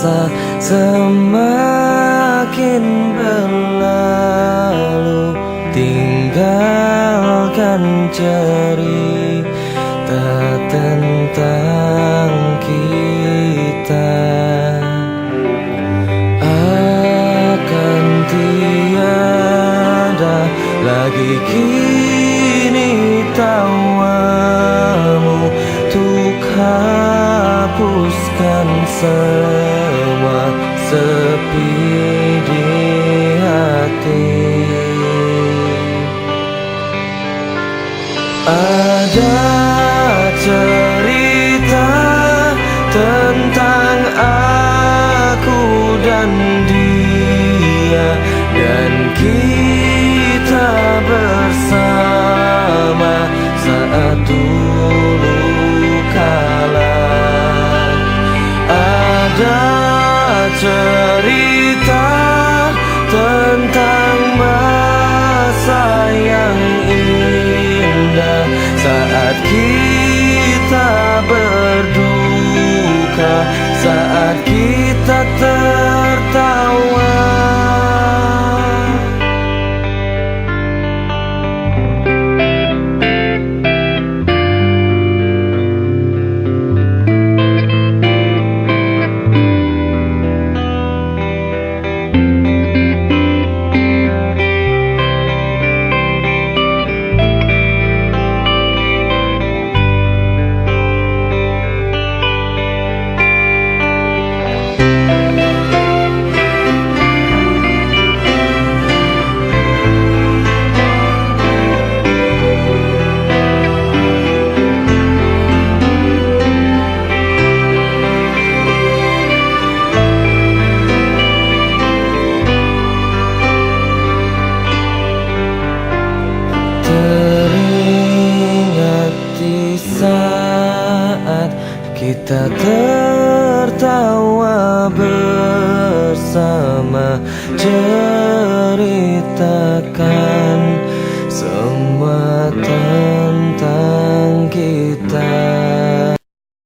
masa semakin berlalu, tinggalkan cerita tentang kita. Akan tiada lagi kini tawamu untuk hapuskan semua sepi di hati. Ada cerita tentang aku dan dia, dan kita bersama saat dulu kala. Ada cerita tentang masa yang indah saat kita berduka, saat kita tertawa. Teringat di saat kita tertawa bersama, ceritakan semua tentang kita.